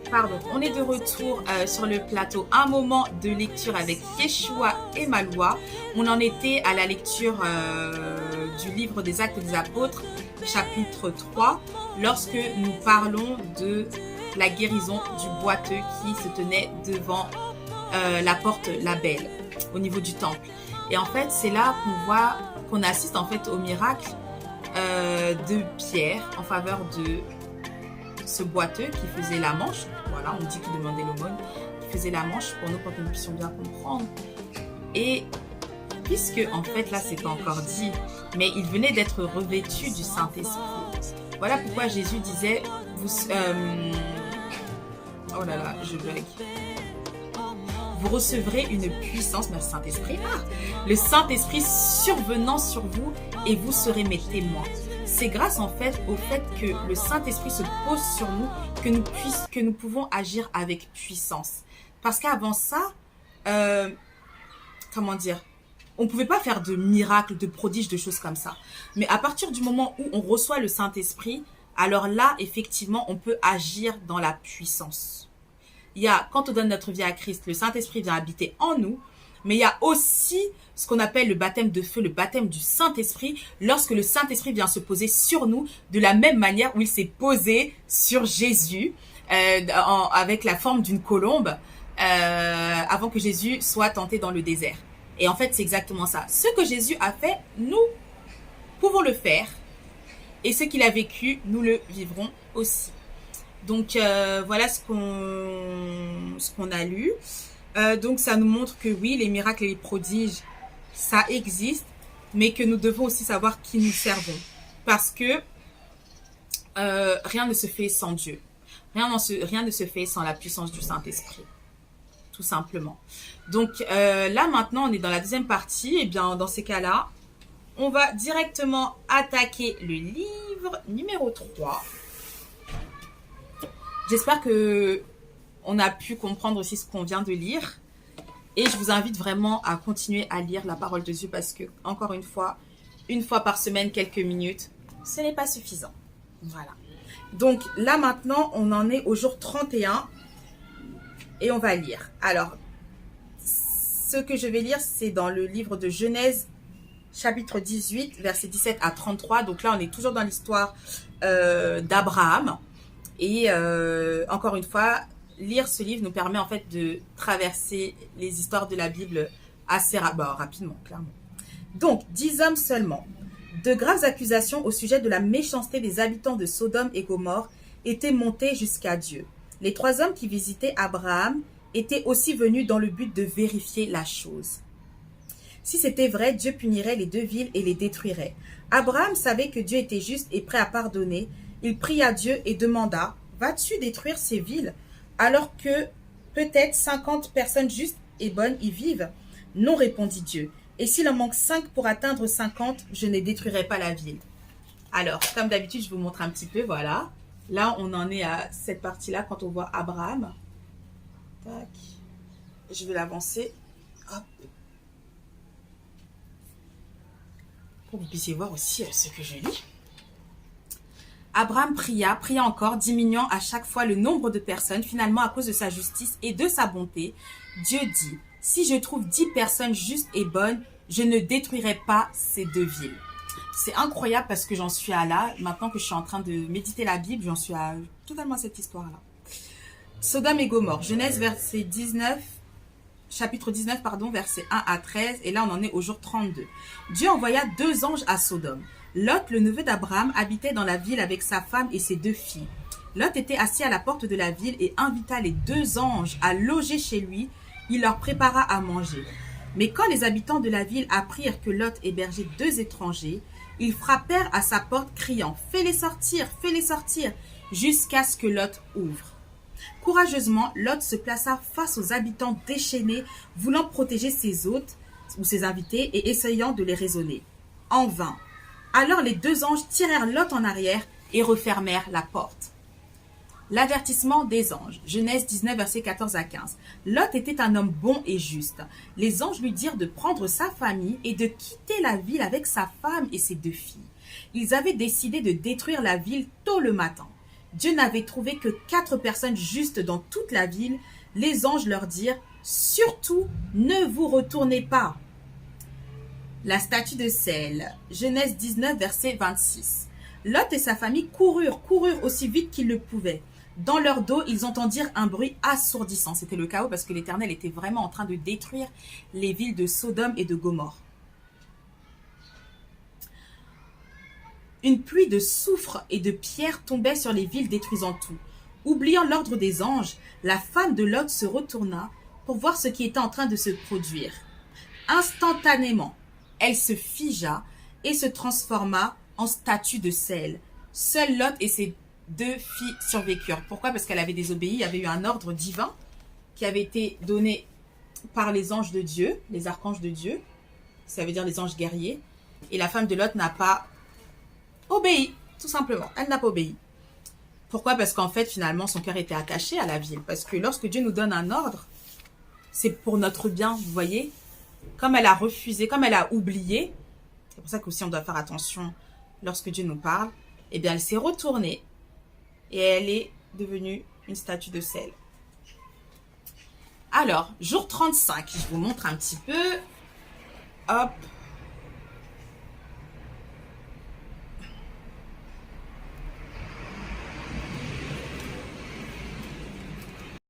Pardon, on est de retour sur le plateau. Un moment de lecture avec Yeshua et Maloua. On en était à la lecture du livre des Actes des Apôtres, chapitre 3, lorsque nous parlons de la guérison du boiteux qui se tenait devant la porte la Belle, au niveau du temple. Et en fait, c'est là qu'on voit, qu'on assiste en fait au miracle de Pierre en faveur de ce boiteux qui faisait la manche. Voilà, on dit qu'il demandait l'aumône, qui faisait la manche pour nous, pour que nous puissions bien comprendre. Et puisque, en fait, là, c'est pas encore dit, mais il venait d'être revêtu du Saint-Esprit. Voilà pourquoi Jésus disait, oh là là, je bug. Vous recevrez une puissance, merci Saint-Esprit, le Saint-Esprit survenant sur vous et vous serez mes témoins. C'est grâce en fait au fait que le Saint-Esprit se pose sur nous que nous pouvons agir avec puissance. Parce qu'avant ça, comment dire, on ne pouvait pas faire de miracles, de prodiges, de choses comme ça. Mais à partir du moment où on reçoit le Saint-Esprit, alors là, effectivement, on peut agir dans la puissance. Il y a, quand on donne notre vie à Christ, le Saint-Esprit vient habiter en nous. Mais il y a aussi ce qu'on appelle le baptême de feu, le baptême du Saint-Esprit, lorsque le Saint-Esprit vient se poser sur nous de la même manière où il s'est posé sur Jésus avec la forme d'une colombe avant que Jésus soit tenté dans le désert. Et en fait, c'est exactement ça. Ce que Jésus a fait, nous pouvons le faire. Et ce qu'il a vécu, nous le vivrons aussi. Donc, voilà ce qu'on a lu. Donc, ça nous montre que oui, les miracles et les prodiges, ça existe, mais que nous devons aussi savoir qui nous servons. Parce que rien ne se fait sans Dieu. Rien ne se fait sans la puissance du Saint-Esprit. Tout simplement. Donc, là, maintenant, on est dans la deuxième partie. Et bien, dans ces cas-là, on va directement attaquer le livre numéro 3. J'espère que on a pu comprendre aussi ce qu'on vient de lire. Et je vous invite vraiment à continuer à lire la parole de Dieu parce que, encore une fois par semaine, quelques minutes, ce n'est pas suffisant. Voilà. Donc là maintenant, on en est au jour 31 et on va lire. Alors, ce que je vais lire, c'est dans le livre de Genèse, chapitre 18, versets 17 à 33. Donc là, on est toujours dans l'histoire d'Abraham. Et encore une fois, lire ce livre nous permet en fait de traverser les histoires de la Bible assez rapidement, clairement. Donc, 10 hommes seulement. De graves accusations au sujet de la méchanceté des habitants de Sodome et Gomorrhe étaient montées jusqu'à Dieu. Les 3 hommes qui visitaient Abraham étaient aussi venus dans le but de vérifier la chose. Si c'était vrai, Dieu punirait les 2 villes et les détruirait. Abraham savait que Dieu était juste et prêt à pardonner. Il pria Dieu et demanda, « Vas-tu détruire ces villes alors que peut-être 50 personnes justes et bonnes y vivent ?» « Non, répondit Dieu. Et s'il en manque 5 pour atteindre 50, je ne détruirai pas la ville. » Alors, comme d'habitude, je vous montre un petit peu, voilà. Là, on en est à cette partie-là quand on voit Abraham. Tac. Je vais l'avancer. Hop. Pour que vous puissiez voir aussi ce que je lis. Abraham pria encore, diminuant à chaque fois le nombre de personnes. Finalement, à cause de sa justice et de sa bonté, Dieu dit, « Si je trouve 10 personnes justes et bonnes, je ne détruirai pas ces 2 villes. » C'est incroyable parce que j'en suis à là. Maintenant que je suis en train de méditer la Bible, j'en suis à totalement à cette histoire-là. Sodome et Gomorrhe, Genèse chapitre 19, versets 1 à 13. Et là, on en est au jour 32. Dieu envoya 2 anges à Sodome. Lot, le neveu d'Abraham, habitait dans la ville avec sa femme et ses 2 filles. Lot était assis à la porte de la ville et invita les 2 anges à loger chez lui. Il leur prépara à manger. Mais quand les habitants de la ville apprirent que Lot hébergeait 2 étrangers, ils frappèrent à sa porte criant « Fais-les sortir, jusqu'à ce que Lot ouvre. » Courageusement, Lot se plaça face aux habitants déchaînés, voulant protéger ses hôtes ou ses invités et essayant de les raisonner. En vain. Alors les 2 anges tirèrent Lot en arrière et refermèrent la porte. L'avertissement des anges. Genèse 19, versets 14 à 15. Lot était un homme bon et juste. Les anges lui dirent de prendre sa famille et de quitter la ville avec sa femme et ses 2 filles. Ils avaient décidé de détruire la ville tôt le matin. Dieu n'avait trouvé que 4 personnes justes dans toute la ville. Les anges leur dirent, surtout, ne vous retournez pas. La statue de sel, Genèse 19, verset 26. Lot et sa famille coururent aussi vite qu'ils le pouvaient. Dans leur dos, ils entendirent un bruit assourdissant. C'était le chaos parce que l'Éternel était vraiment en train de détruire les villes de Sodome et de Gomorrhe. Une pluie de soufre et de pierres tombait sur les villes, détruisant tout. Oubliant l'ordre des anges, la femme de Lot se retourna pour voir ce qui était en train de se produire. Instantanément, elle se figea et se transforma en statue de sel. Seul Lot et ses 2 filles survécurent. Pourquoi? Parce qu'elle avait désobéi. Il y avait eu un ordre divin qui avait été donné par les anges de Dieu, les archanges de Dieu. Ça veut dire les anges guerriers. Et la femme de Lot n'a pas obéi, tout simplement. Elle n'a pas obéi. Pourquoi? Parce qu'en fait, finalement, son cœur était attaché à la ville. Parce que lorsque Dieu nous donne un ordre, c'est pour notre bien, vous voyez. Comme elle a refusé, comme elle a oublié, c'est pour ça qu'aussi on doit faire attention lorsque Dieu nous parle, eh bien elle s'est retournée et elle est devenue une statue de sel. Alors, jour 35, je vous montre un petit peu. Hop,